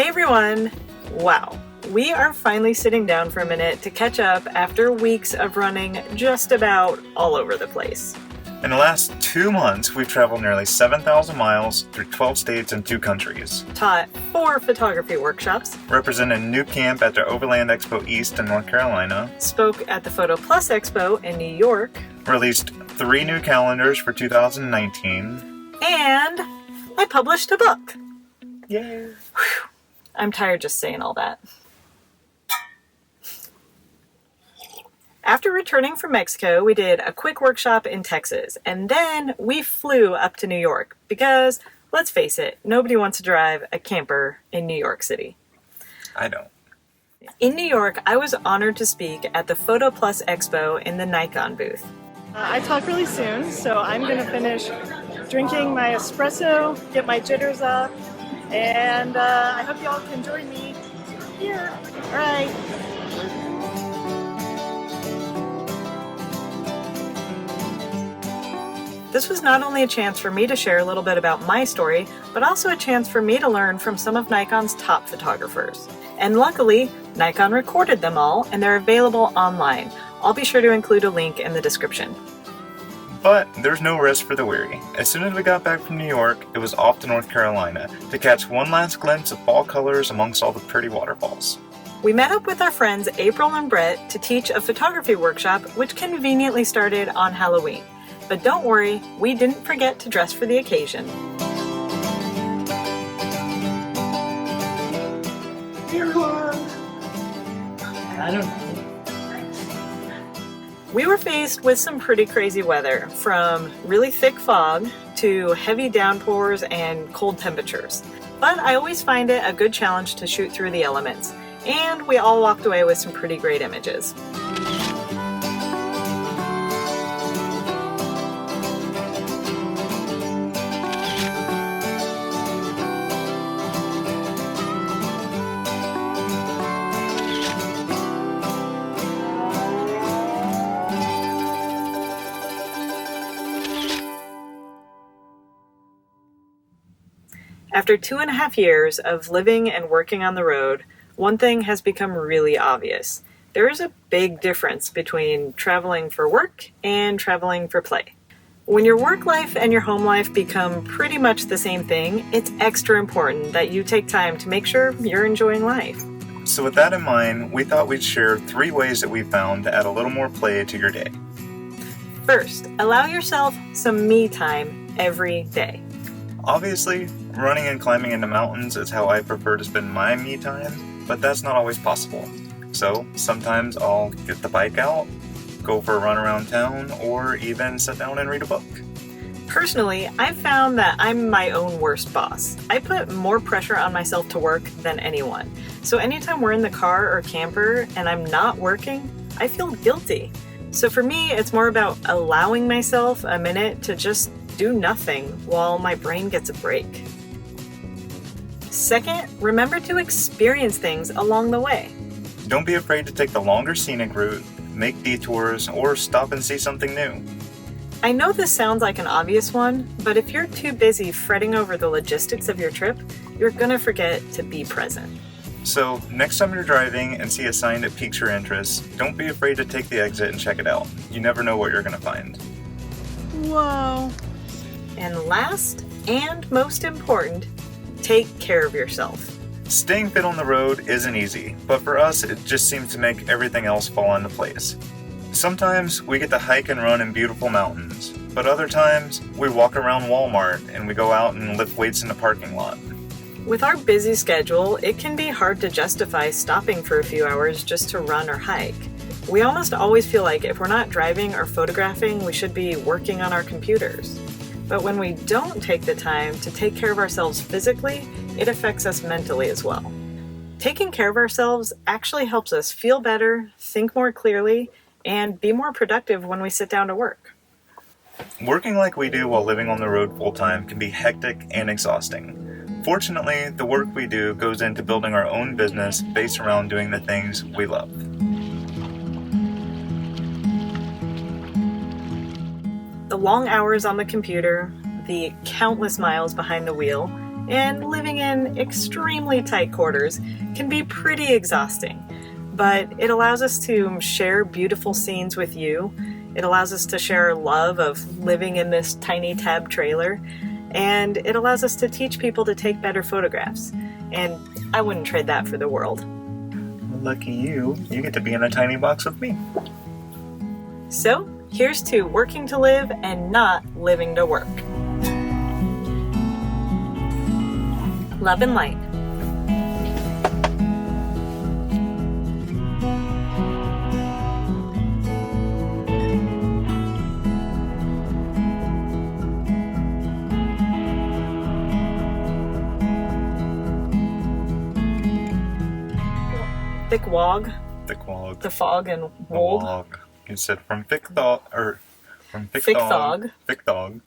Hey everyone! Wow, we are finally sitting down for a minute to catch up after weeks of running just about all over the place. In the last 2 months, we've traveled nearly 7,000 miles through 12 states and 2 countries. Taught 4 photography workshops. Represented a new camp at the Overland Expo East in North Carolina. Spoke at the Photo Plus Expo in New York. Released 3 new calendars for 2019. And I published a book. Yay! Whew. I'm tired just saying all that. After returning from Mexico, we did a quick workshop in Texas, and then we flew up to New York because, let's face it, nobody wants to drive a camper in New York City. I don't. In New York, I was honored to speak at the Photo Plus Expo in the Nikon booth. I talk really soon, so I'm going to finish drinking my espresso, get my jitters up, and I hope you all can join me here. All right. This was not only a chance for me to share a little bit about my story, but also a chance for me to learn from some of Nikon's top photographers. And luckily, Nikon recorded them all, and they're available online. I'll be sure to include a link in the description. But there's no rest for the weary. As soon as we got back from New York, it was off to North Carolina to catch one last glimpse of fall colors amongst all the pretty waterfalls. We met up with our friends April and Brett to teach a photography workshop, which conveniently started on Halloween. But don't worry, we didn't forget to dress for the occasion. I don't know. We were faced with some pretty crazy weather, from really thick fog to heavy downpours and cold temperatures. But I always find it a good challenge to shoot through the elements, and we all walked away with some pretty great images. After 2.5 years of living and working on the road, one thing has become really obvious. There is a big difference between traveling for work and traveling for play. When your work life and your home life become pretty much the same thing, it's extra important that you take time to make sure you're enjoying life. So with that in mind, we thought we'd share 3 ways that we found to add a little more play to your day. First, allow yourself some me time every day. Obviously, running and climbing into mountains is how I prefer to spend my me time, but that's not always possible. So sometimes I'll get the bike out, go for a run around town, or even sit down and read a book. Personally, I've found that I'm my own worst boss. I put more pressure on myself to work than anyone. So anytime we're in the car or camper and I'm not working, I feel guilty. So for me, it's more about allowing myself a minute to just do nothing while my brain gets a break. Second, remember to experience things along the way. Don't be afraid to take the longer scenic route, make detours, or stop and see something new. I know this sounds like an obvious one, but if you're too busy fretting over the logistics of your trip, you're gonna forget to be present. So, next time you're driving and see a sign that piques your interest, don't be afraid to take the exit and check it out. You never know what you're gonna find. Whoa. And last, and most important, take care of yourself. Staying fit on the road isn't easy, but for us, it just seems to make everything else fall into place. Sometimes we get to hike and run in beautiful mountains, but other times we walk around Walmart and we go out and lift weights in the parking lot. With our busy schedule, it can be hard to justify stopping for a few hours just to run or hike. We almost always feel like if we're not driving or photographing, we should be working on our computers. But when we don't take the time to take care of ourselves physically, it affects us mentally as well. Taking care of ourselves actually helps us feel better, think more clearly, and be more productive when we sit down to work. Working like we do while living on the road full-time can be hectic and exhausting. Fortunately, the work we do goes into building our own business based around doing the things we love. The long hours on the computer, the countless miles behind the wheel, and living in extremely tight quarters can be pretty exhausting. But it allows us to share beautiful scenes with you. It allows us to share our love of living in this tiny tab trailer. And it allows us to teach people to take better photographs. And I wouldn't trade that for the world. Lucky you. You get to be in a tiny box with me. So, here's to working to live and not living to work. Love and light. Thick wog. Thick wog. The fog and The wold. wog. You said from thick thog, or from thick Thick dog. thog. Thick dog.